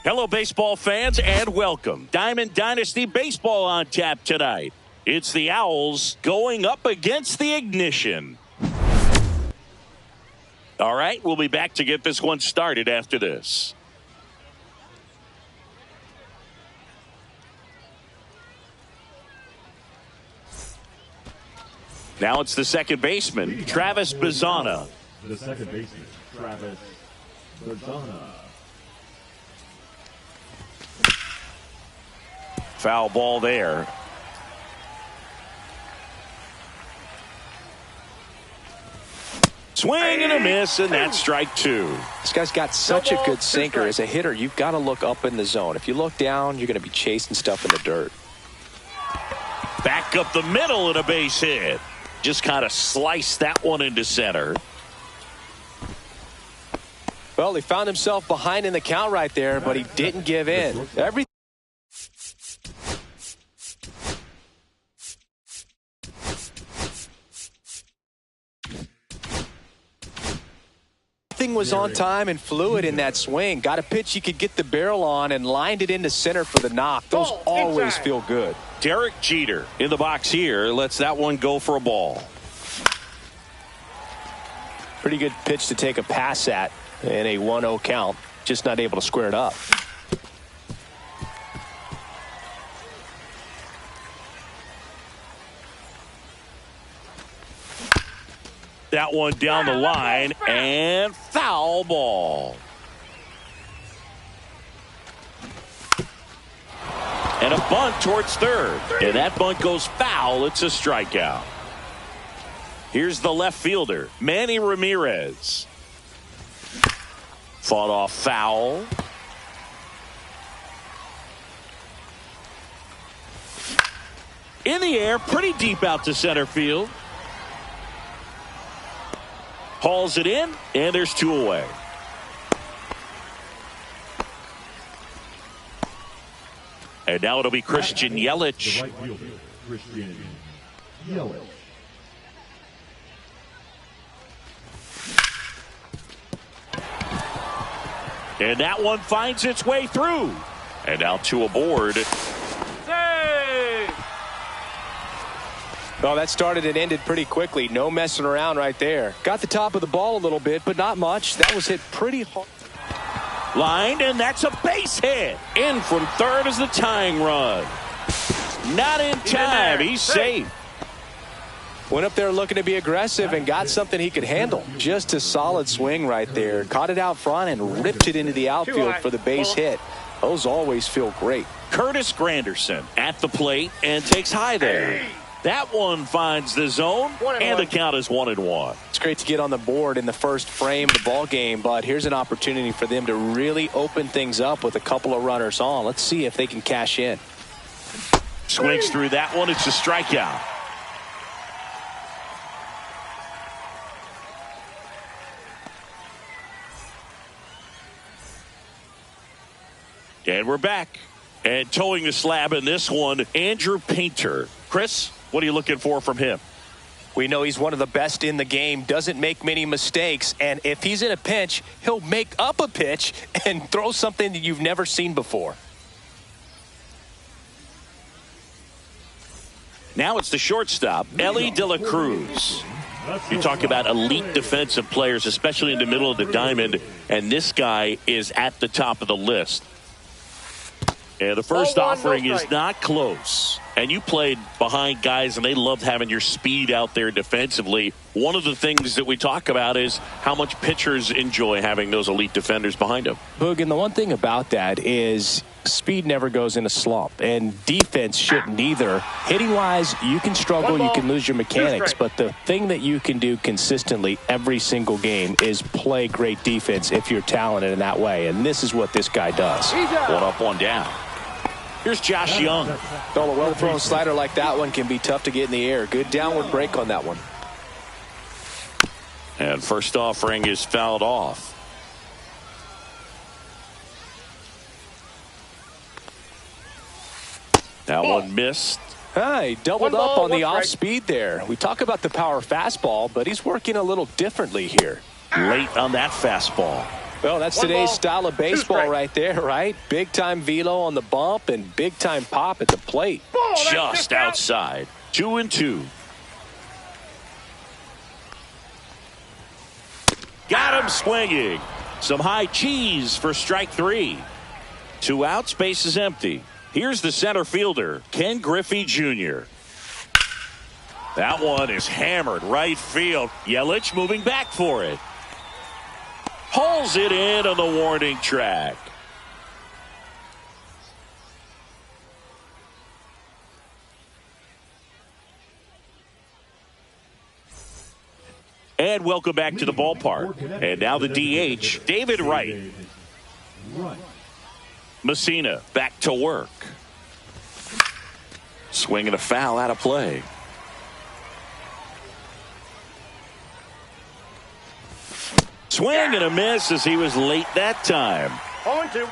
Hello, baseball fans, and welcome. Diamond Dynasty Baseball on tap tonight. It's the Owls going up against the Ignition. All right, we'll be back to get this one started after this. Now it's the second baseman, Travis Bazzana. The second baseman, Travis Bazzana. Foul ball there. Swing and a miss, and that's strike two. This guy's got such a good sinker. As a hitter, you've got to look up in the zone. If you look down, you're going to be chasing stuff in the dirt. Back up the middle and a base hit. Just kind of sliced that one into center. Well, he found himself behind in the count right there, but he didn't give in. Everything was on time and fluid in that swing. Got a pitch he could get the barrel on and lined it into center for the knock. Those always feel good. Derek Jeter in the box here lets that one go for a ball. Pretty good pitch to take a pass at in a 1-0 count. Just not able to square it up. That one down the line and foul ball. And a bunt towards third. And that bunt goes foul. It's a strikeout. Here's the left fielder, Manny Ramirez. Fought off foul. In the air, pretty deep out to center field. Hauls it in, and there's two away. And now it'll be Christian Yelich. The right fielder, Christian Yelich. And that one finds its way through. And now two aboard. Well, that started and ended pretty quickly. No messing around right there. Got the top of the ball a little bit, but not much. That was hit pretty hard. Lined, and that's a base hit. In from third is the tying run. Not in time. He's safe. Went up there looking to be aggressive and got something he could handle. Just a solid swing right there. Caught it out front and ripped it into the outfield for the base hit. Those always feel great. Curtis Granderson at the plate and takes high there. That one finds the zone, and the count is 1-1. It's great to get on the board in the first frame of the ball game, but here's an opportunity for them to really open things up with a couple of runners on. Let's see if they can cash in. Swings through that one. It's a strikeout. And we're back. And towing the slab in this one, Andrew Painter. Chris, what are you looking for from him? We know he's one of the best in the game, doesn't make many mistakes, and if he's in a pinch, he'll make up a pitch and throw something that you've never seen before. Now it's the shortstop, Ellie De La Cruz. You talk about elite defensive players, especially in the middle of the diamond, and this guy is at the top of the list. And the first offering is not close. And you played behind guys, and they loved having your speed out there defensively. One of the things that we talk about is how much pitchers enjoy having those elite defenders behind them. Boog, and the one thing about that is speed never goes in a slump, and defense shouldn't either. Hitting-wise, you can struggle, you can lose your mechanics, but the thing that you can do consistently every single game is play great defense if you're talented in that way, and this is what this guy does. One up, one down. Here's Josh Young. Well, a well-thrown slider like that one can be tough to get in the air. Good downward break on that one. And first offering is fouled off. That one missed. He doubled up on the off speed there. We talk about the power fastball, but he's working a little differently here. Late on that fastball. Well, that's today's style of baseball right there, right? Big-time velo on the bump and big-time pop at the plate. Just outside. 2-2. Got him swinging. Some high cheese for strike 3. 2 outs, base is empty. Here's the center fielder, Ken Griffey Jr. That one is hammered right field. Yelich moving back for it. Pulls it in on the warning track. And welcome back to the ballpark. And now the DH, David Wright. Messina back to work. Swinging a foul out of play. Swing and a miss as he was late that time. 0-2.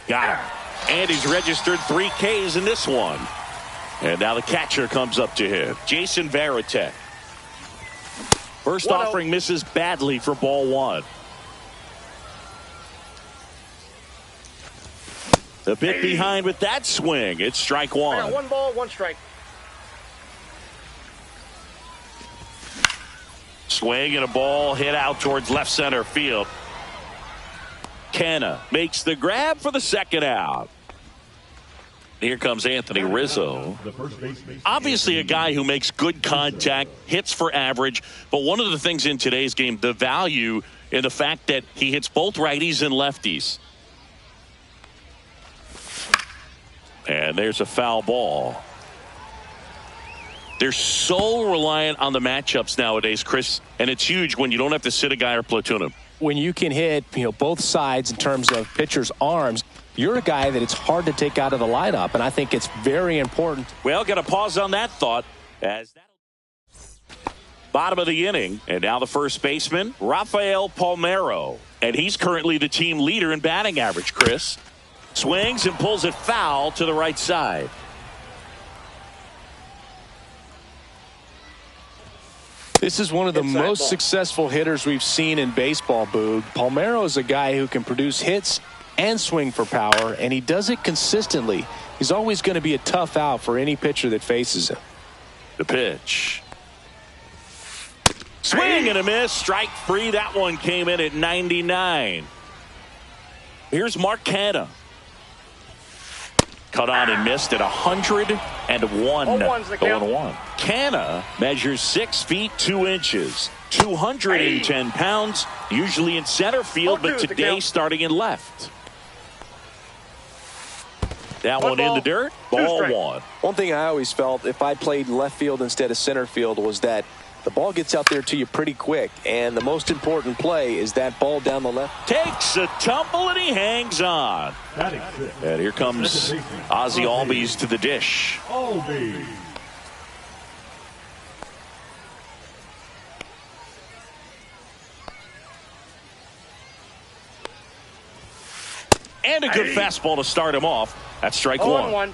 Got him. And he's registered 3 Ks in this one. And now the catcher comes up to him, Jason Varitek. First offering misses badly for ball 1. A bit behind with that swing. It's strike 1. 1 ball, 1 strike. Swing and a ball hit out towards left center field. Canna makes the grab for the second out. Here comes Anthony Rizzo. Obviously a guy who makes good contact, hits for average, but one of the things in today's game, the value in the fact that he hits both righties and lefties. And there's a foul ball. They're so reliant on the matchups nowadays, Chris, and it's huge when you don't have to sit a guy or platoon him. When you can hit, both sides in terms of pitchers' arms, you're a guy that it's hard to take out of the lineup, and I think it's very important. Well, got to pause on that thought as that bottom of the inning, and now the first baseman, Rafael Palmeiro, and he's currently the team leader in batting average, Chris. Swings and pulls it foul to the right side. This is one of the most successful hitters we've seen in baseball, Boog. Palmeiro is a guy who can produce hits and swing for power, and he does it consistently. He's always going to be a tough out for any pitcher that faces him. The pitch. Swing and a miss. Strike 3. That one came in at 99. Here's Mark Canha. Cut on and missed at 101. 0-1. Canha measures 6 feet 2 inches, 210 pounds, usually in center field, but today starting in left. That one in the dirt. Ball 1. One thing I always felt if I played left field instead of center field was that the ball gets out there to you pretty quick, and the most important play is that ball down the left. Takes a tumble and he hangs on. And here comes Ozzie Albies to the dish. And a good fastball to start him off. That's strike 1.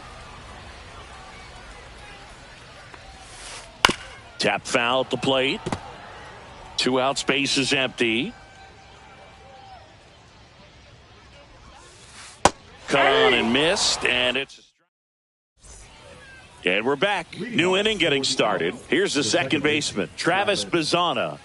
Tap foul at the plate. 2 out, space is empty. Cut on and missed, and it's a strike. And we're back. New inning getting started. Here's the second baseman, Travis Bazzana.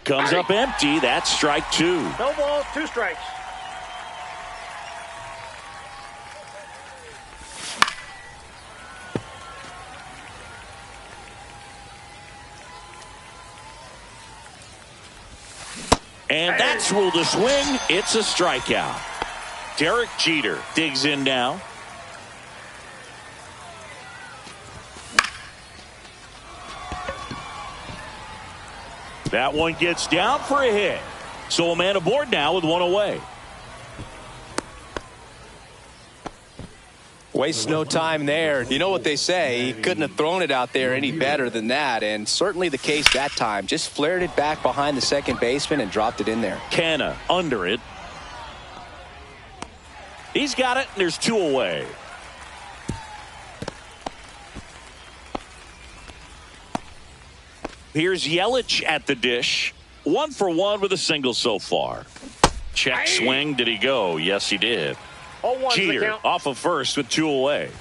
Comes up empty. That's strike 2. No balls, 2 strikes. And that's ruled a swing. It's a strikeout. Derek Jeter digs in now. That one gets down for a hit. So a man aboard now with 1 away. Wastes no time there. You know what they say, he couldn't have thrown it out there any better than that, and certainly the case that time. Just flared it back behind the second baseman and dropped it in there. Canha under it. He's got it, and there's 2 away. Here's Yelich at the dish. 1 for 1 with a single so far. Check swing. Did he go? Yes, he did. Cheater off of first with 2 away.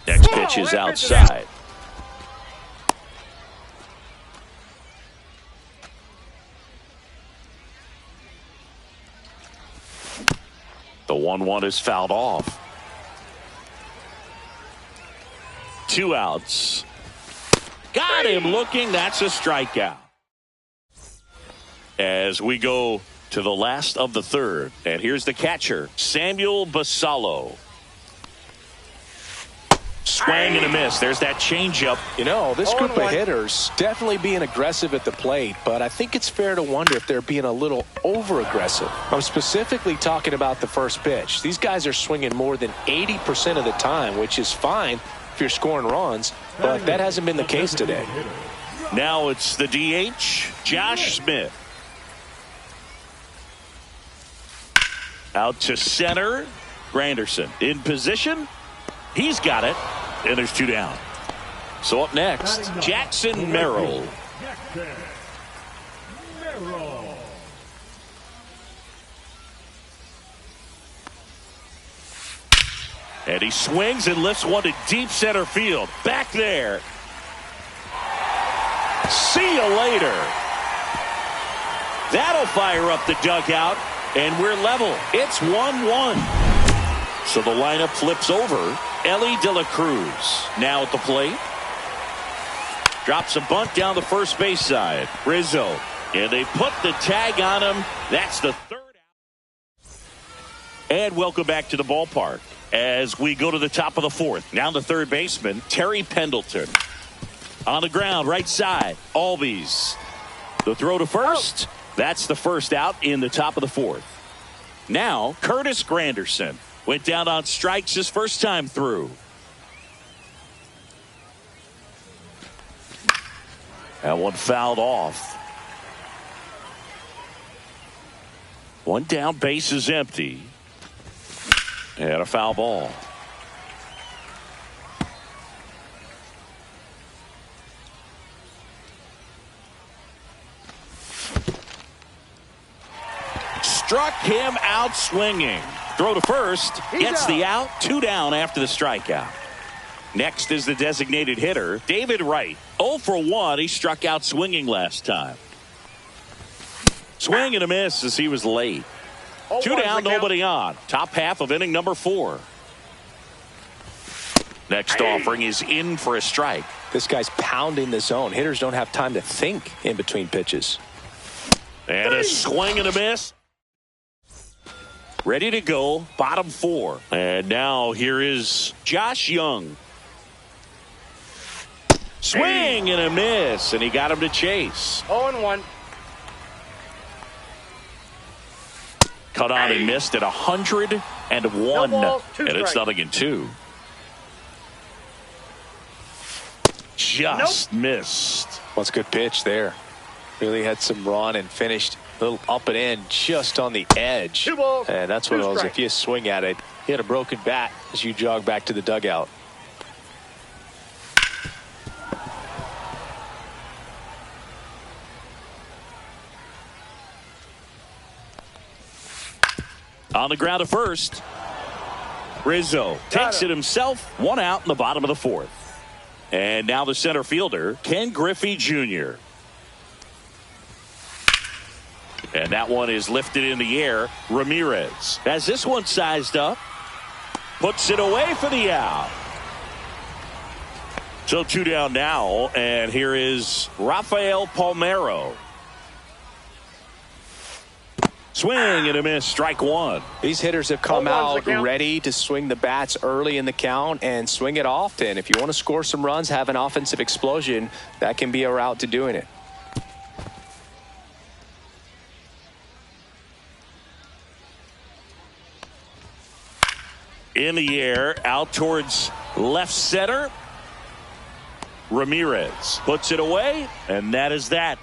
Next pitch is outside. The 1-1 is fouled off. 2 outs. Got him looking. That's a strikeout. As we go to the last of the third. And here's the catcher, Samuel Basallo. Swing and a miss. There's that changeup. You know, this group of hitters definitely being aggressive at the plate, but I think it's fair to wonder if they're being a little over-aggressive. I'm specifically talking about the first pitch. These guys are swinging more than 80% of the time, which is fine if you're scoring runs, but that hasn't been the case today. Now it's the DH, Josh Smith. Out to center, Granderson in position. He's got it, and there's 2 down. So up next, Jackson Merrill. And he swings and lifts one to deep center field. Back there. See you later. That'll fire up the dugout, and we're level. It's 1-1. So the lineup flips over. Ellie De La Cruz now at the plate. Drops a bunt down the first base side. Rizzo. And they put the tag on him. That's the 3rd out. And welcome back to the ballpark as we go to the top of the 4th. Now the third baseman, Terry Pendleton. On the ground, right side. Albies. The throw to first. That's the first out in the top of the 4th. Now, Curtis Granderson. Went down on strikes his first time through. That one fouled off. 1 down, base is empty. And a foul ball. Struck him out swinging. Throw to first, gets the out, 2 down after the strikeout. Next is the designated hitter, David Wright. 0 for 1, he struck out swinging last time. Swing and a miss as he was late. 2 down, nobody on. Top half of inning number 4. Next offering is in for a strike. This guy's pounding the zone. Hitters don't have time to think in between pitches. And a swing and a miss. Ready to go, bottom 4. And now here is Josh Young. Swing and a miss, and he got him to chase. 0-1. Cut on and missed at 101. And it's 0-2. Just missed. Well, it's a good pitch there. Really had some run and finished a little up and in just on the edge. 2 balls, and that's one of those, if you swing at it, you hit a broken bat as you jog back to the dugout. On the ground at first. Rizzo takes it himself. 1 out in the bottom of the 4th. And now the center fielder, Ken Griffey Jr. And that one is lifted in the air. Ramirez has this one sized up. Puts it away for the out. So 2 down now. And here is Rafael Palmeiro. Swing and a miss. Strike 1. These hitters have come out ready to swing the bats early in the count and swing it often. If you want to score some runs, have an offensive explosion, that can be a route to doing it. In the air, out towards left center. Ramirez puts it away, and that is that.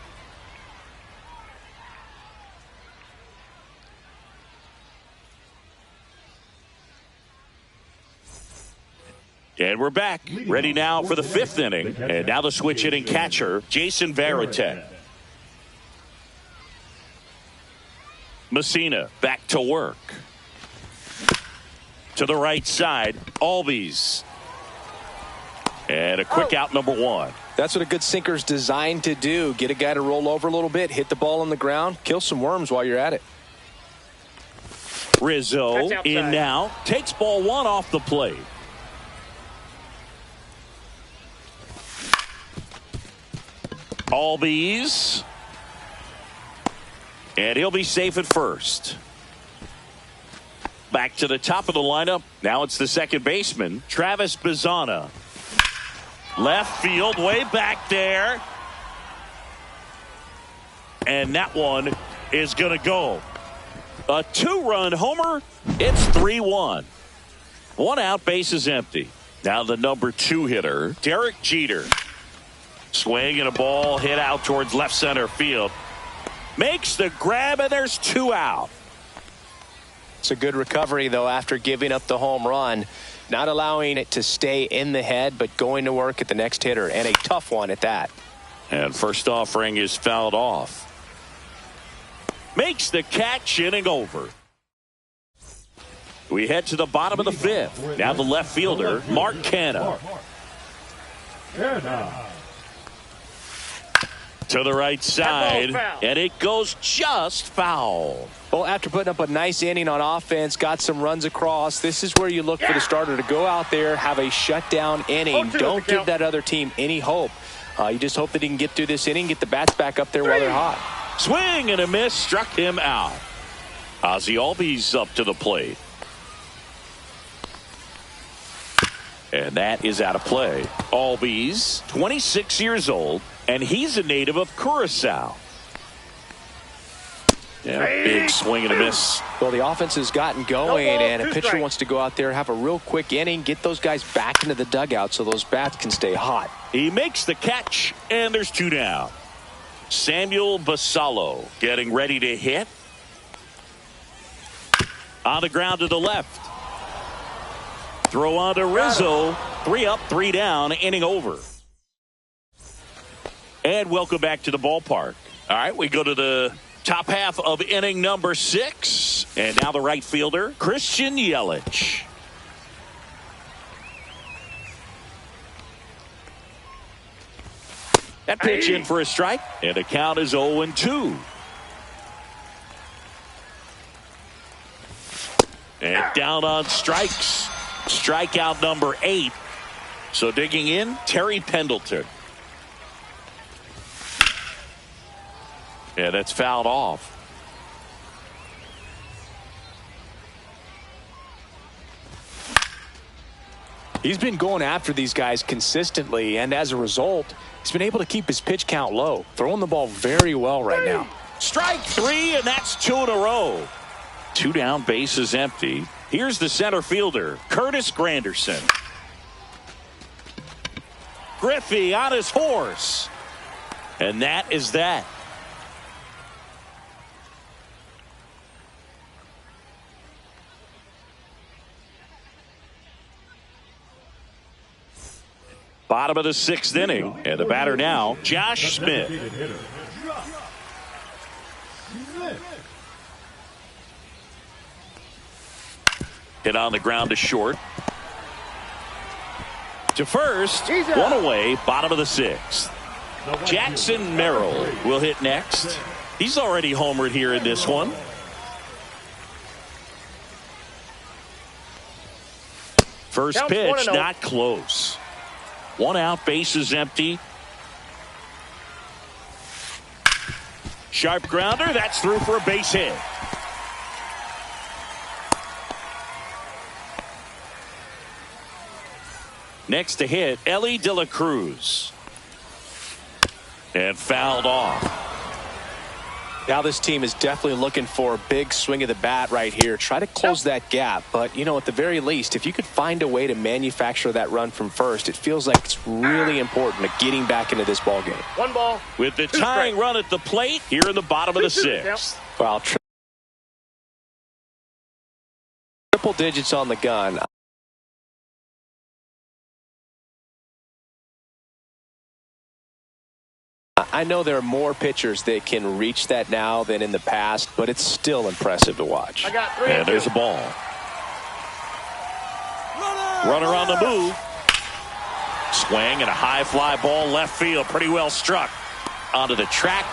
And we're back, ready now for the 5th inning. And now the switch hitting catcher, Jason Varitek. Messina back to work. To the right side, Albies. And a quick out, number 1. That's what a good sinker's designed to do. Get a guy to roll over a little bit, hit the ball on the ground, kill some worms while you're at it. Rizzo in now, takes ball 1 off the plate. Albies. And he'll be safe at first. Back to the top of the lineup. Now it's the second baseman, Travis Bazzana. Left field, way back there. And that one is going to go. A 2-run homer. It's 3-1. 1 out, base is empty. Now the number 2 hitter, Derek Jeter. Swing and a ball hit out towards left center field. Makes the grab, and there's 2 out. It's a good recovery, though, after giving up the home run. Not allowing it to stay in the head, but going to work at the next hitter, and a tough one at that. And first offering is fouled off. Makes the catch, inning over. We head to the bottom of the 5th. Now the left fielder, Mark Canha. To the right side, and it goes just foul. Well, after putting up a nice inning on offense, got some runs across, this is where you look for the starter to go out there, have a shutdown inning. Don't give that other team any hope. You just hope that he can get through this inning, get the bats back up there while they're hot. Swing and a miss, struck him out. Ozzie Albies up to the plate. And that is out of play. Albies, 26 years old, and he's a native of Curacao. Yeah, big swing and a miss. Well, the offense has gotten going, and a pitcher wants to go out there, have a real quick inning, get those guys back into the dugout so those bats can stay hot. He makes the catch, and there's 2 down. Samuel Basallo getting ready to hit. On the ground to the left. Throw on to Rizzo. 3 up, 3 down, inning over. And welcome back to the ballpark. All right, we go to the top half of inning number 6. And now the right fielder, Christian Yelich. That pitch in for a strike, and the count is 0-2. And down on strikes. Strikeout number 8. So digging in, Terry Pendleton. Yeah, that's fouled off. He's been going after these guys consistently, and as a result, he's been able to keep his pitch count low, throwing the ball very well right now. Strike 3, and that's 2 in a row. 2 down, base is empty. Here's the center fielder, Curtis Granderson. Griffey on his horse. And that is that. Bottom of the 6th inning, and the batter now, Josh Smith. Hit on the ground to short. To first, 1 away, bottom of the 6th. Jackson Merrill will hit next. He's already homered here in this one. First pitch, not close. 1 out, base is empty. Sharp grounder, that's through for a base hit. Next to hit, Elly De La Cruz. And fouled off. Now this team is definitely looking for a big swing of the bat right here. Try to close that gap. But, you know, at the very least, if you could find a way to manufacture that run from first, it feels like it's really important to getting back into this ball game. 1 ball. With the tying run at the plate here in the bottom of the 6th. Well, triple digits on the gun. I know there are more pitchers that can reach that now than in the past, but it's still impressive to watch. I got 3 And there's a ball. Runner on the move. Swing and a high fly ball left field. Pretty well struck. Onto the track,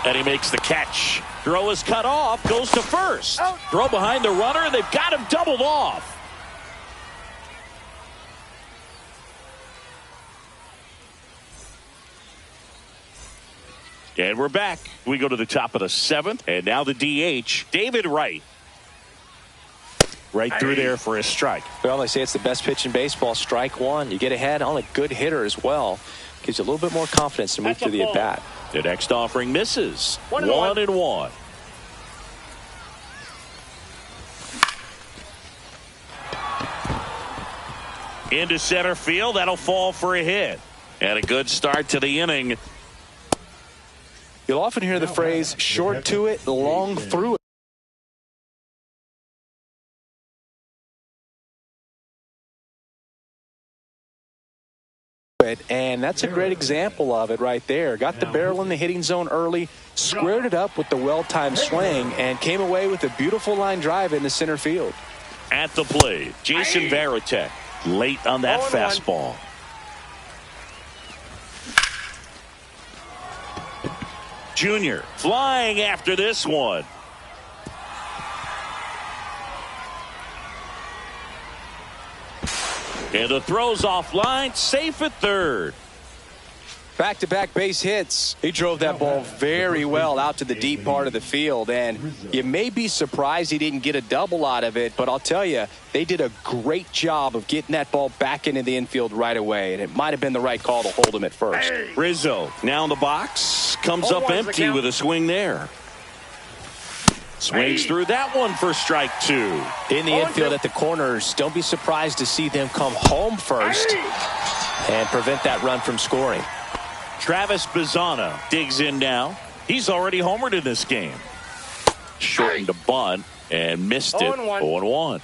and he makes the catch. Throw is cut off. Goes to first. Throw behind the runner, and they've got him doubled off. And we're back. We go to the top of the 7th, and now the DH, David Wright. Right through there for a strike. Well, they say it's the best pitch in baseball. Strike one. You get ahead on a good hitter as well. Gives you a little bit more confidence to move through the at-bat. The next offering misses. 1-1. Into center field. That'll fall for a hit. And a good start to the inning. You'll often hear the phrase, short to it, long through it. And that's a great example of it right there. Got the barrel in the hitting zone early, squared it up with the well-timed swing, and came away with a beautiful line drive into center field. At the plate, Jason Varitek late on that fastball. Junior flying after this one. And the throw's offline, safe at third. Back-to-back base hits. He drove that ball very well out to the deep part of the field, and you may be surprised he didn't get a double out of it, but I'll tell you, they did a great job of getting that ball back into the infield right away, and it might have been the right call to hold him at first. Rizzo now in the box, comes up empty with a swing there. Swings through that one for strike 2. In the infield at the corners, don't be surprised to see them come home first and prevent that run from scoring. Travis Bazzana digs in now. He's already homered in this game. Shortened a bunt and missed it. 0-1.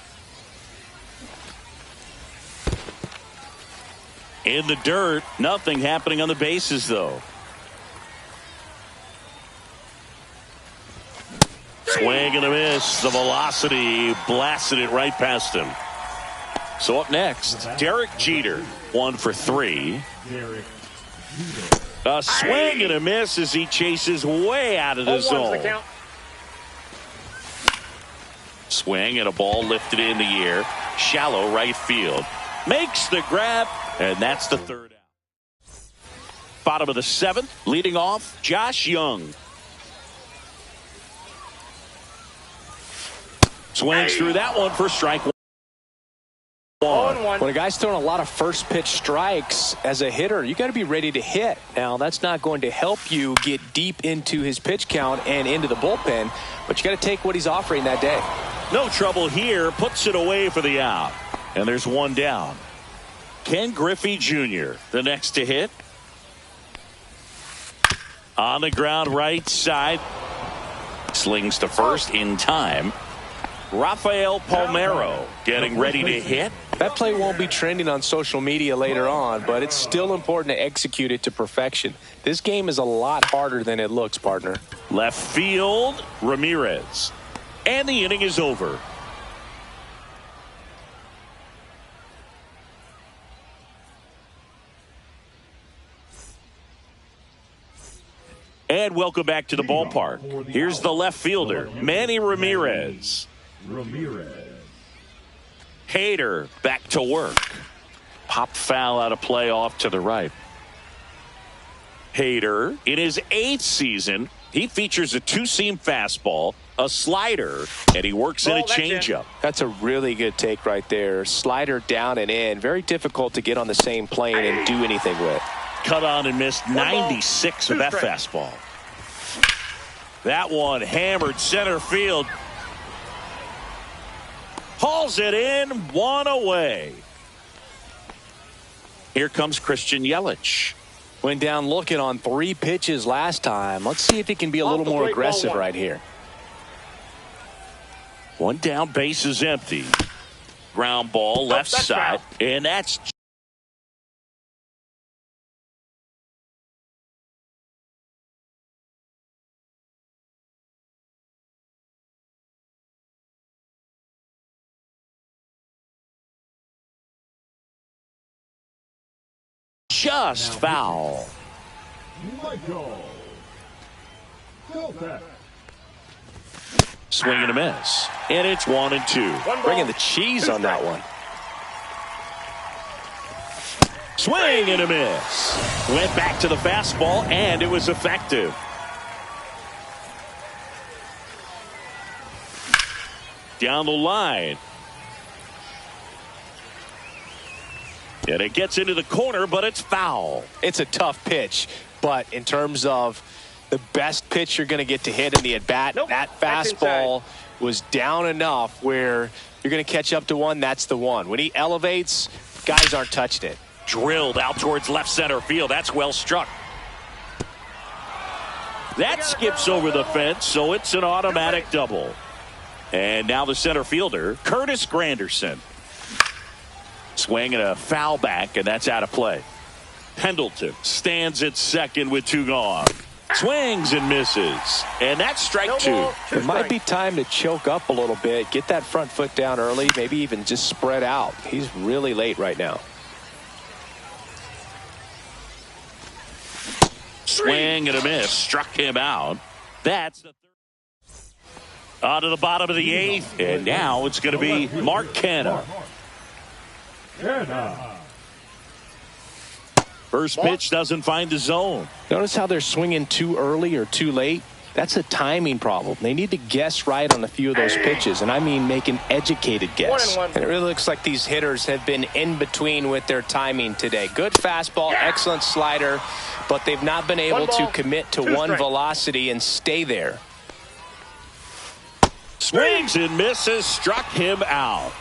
In the dirt, nothing happening on the bases though. Swing and a miss. The velocity blasted it right past him. So up next, Derek Jeter, 1 for 3. A swing and a miss as he chases way out of the zone. Swing and a ball lifted in the air. Shallow right field. Makes the grab, and that's the third out. Bottom of the 7th, leading off, Josh Young. Swings through that one for strike 1. When a guy's throwing a lot of first pitch strikes as a hitter, you got to be ready to hit. Now, that's not going to help you get deep into his pitch count and into the bullpen, but you got to take what he's offering that day. No trouble here. Puts it away for the out. And there's one down. Ken Griffey Jr., the next to hit. On the ground right side. Slings to first in time. Rafael Palmeiro getting ready to hit. That play won't be trending on social media later on, but it's still important to execute it to perfection. This game is a lot harder than it looks, partner. Left field, Ramirez. And the inning is over. And welcome back to the ballpark. Here's the left fielder, Manny Ramirez. Hader back to work. Popped foul out of play off to the right. Hader, in his 8th season, he features a 2-seam fastball, a slider, and he works in a changeup. That's a really good take right there. Slider down and in. Very difficult to get on the same plane and do anything with. Cut on and missed 96 of that fastball. That one hammered center field. Hauls it in, 1 away. Here comes Christian Yelich. Went down looking on 3 pitches last time. Let's see if he can be a little more aggressive right here. One down, base is empty. Ground ball left side, and that's just foul. Swing and a miss. And it's 1-2. Bringing the cheese on that one. Swing and a miss. Went back to the fastball, and it was effective. Down the line. And it gets into the corner, but it's foul. It's a tough pitch, but in terms of the best pitch you're going to get to hit in the at-bat, that fastball was down enough where you're going to catch up to one. That's the one. When he elevates, guys aren't touching it. Drilled out towards left center field. That's well struck. That skips over the fence, so it's an automatic double. And now the center fielder, Curtis Granderson. Swing and a foul back, and that's out of play. Pendleton stands at second with 2 gone. Swings and misses. And that's strike 2. It might be time to choke up a little bit, get that front foot down early, maybe even just spread out. He's really late right now. Swing and a miss. Struck him out. That's the third. On to the bottom of the 8th. And now it's going to be Mark Canha. First pitch doesn't find the zone. Notice how they're swinging too early or too late? That's a timing problem. They need to guess right on a few of those pitches, and I mean make an educated guess. 1-1. And it really looks like these hitters have been in between with their timing today. Good fastball, excellent slider, but they've not been able to commit to one velocity and stay there. Swings and misses, struck him out.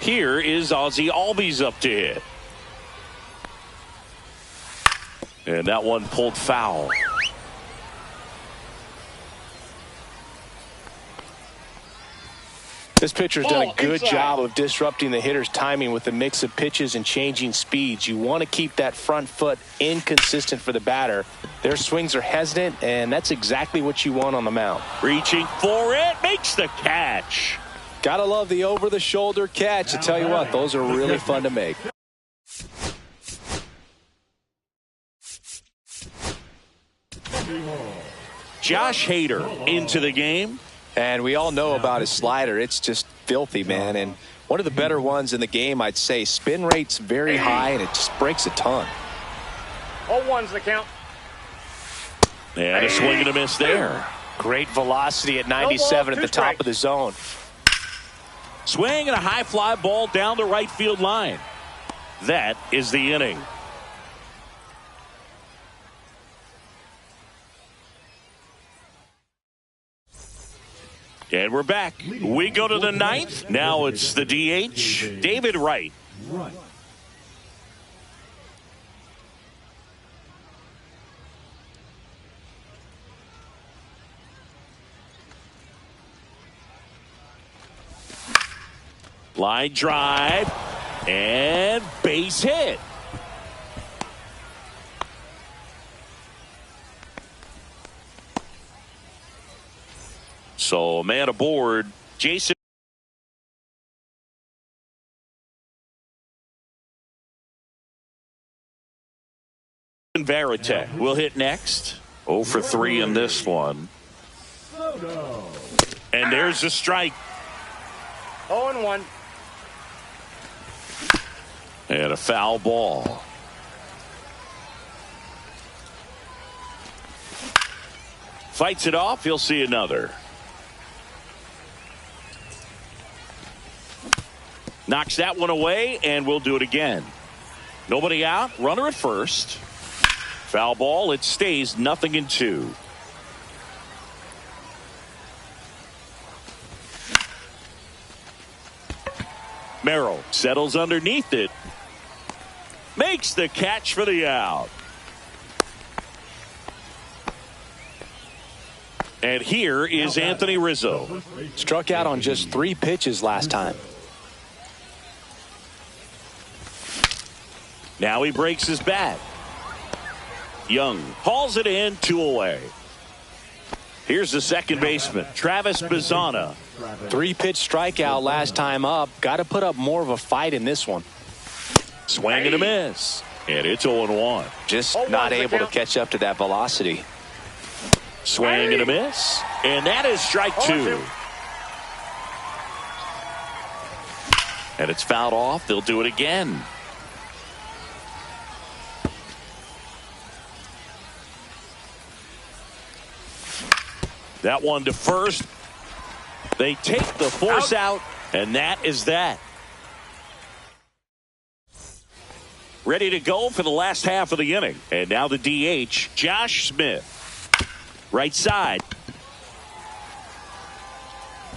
Here is Ozzie Albies up to hit. And that one pulled foul. This pitcher's done a good job of disrupting the hitter's timing with a mix of pitches and changing speeds. You want to keep that front foot inconsistent for the batter. Their swings are hesitant, and that's exactly what you want on the mound. Reaching for it, makes the catch. Gotta love the over-the-shoulder catch. I tell you what, those are really fun to make. Josh Hader into the game. And we all know about his slider. It's just filthy, man. And one of the better ones in the game, I'd say. Spin rate's very high, and it just breaks a ton. 0-1's the count. And a swing and a miss there. Great velocity at 97 at the top of the zone. Swing and a high fly ball down the right field line. That is the inning. And we're back. We go to the 9th. Now it's the DH, David Wright. Line drive and base hit. So, man aboard, Jason Varitek will hit next. 0 for 3 in this one. And there's a strike. 0-1. And a foul ball. Fights it off. He'll see another. Knocks that one away, and we'll do it again. Nobody out. Runner at first. Foul ball. It stays 0-2. Merrill settles underneath it. Makes the catch for the out. And here is Anthony Rizzo. Struck out on just 3 pitches last time. Now he breaks his bat. Young hauls it in, 2 away. Here's the second baseman, Travis Bazzana. 3-pitch strikeout last time up. Got to put up more of a fight in this one. Swing and a miss. And it's 0-1. Just not able to catch up to that velocity. Swing and a miss. And that is strike 2. And it's fouled off. They'll do it again. That one to first. They take the force out, and that is that. Ready to go for the last half of the inning. And now the DH, Josh Smith. Right side.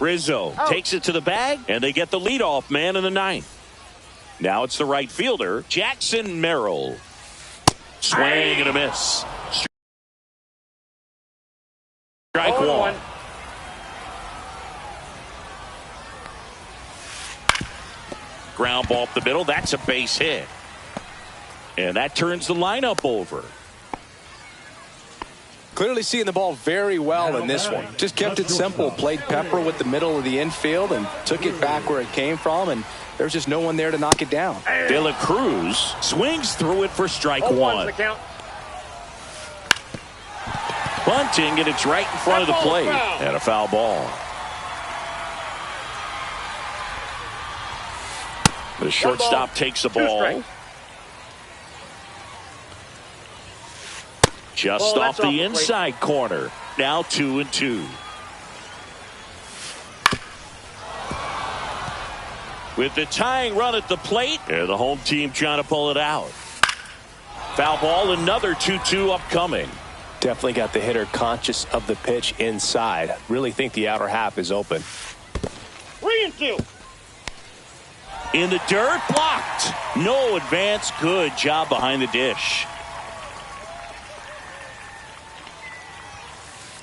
Rizzo takes it to the bag, and they get the leadoff man in the ninth. Now it's the right fielder, Jackson Merrill. Swing and a miss. Strike 1. Ground ball up the middle. That's a base hit. And that turns the lineup over. Clearly seeing the ball very well in this one. Just kept it simple. Played pepper with the middle of the infield and took it back where it came from. And there's just no one there to knock it down. De La Cruz swings through it for strike 1. Bunting, and it's right in front of the plate. And a foul ball. The shortstop takes the ball. Just off the inside corner. Now 2-2. With the tying run at the plate, and the home team trying to pull it out. Foul ball, another 2-2 upcoming. Definitely got the hitter conscious of the pitch inside. Really think the outer half is open. 3-2. In the dirt, blocked. No advance. Good job behind the dish.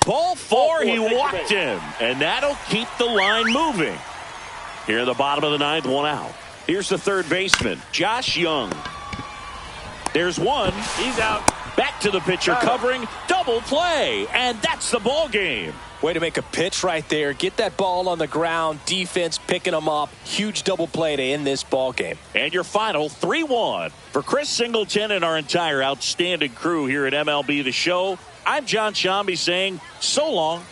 Ball 4, he walked him, and that'll keep the line moving. Here in the bottom of the ninth, 1 out. Here's the third baseman, Josh Young. There's one. He's out. Back to the pitcher covering. Double play, and that's the ball game. Way to make a pitch right there. Get that ball on the ground. Defense picking them up. Huge double play to end this ball game. And your final 3-1. For Chris Singleton and our entire outstanding crew here at MLB The Show, I'm John Shambi saying so long.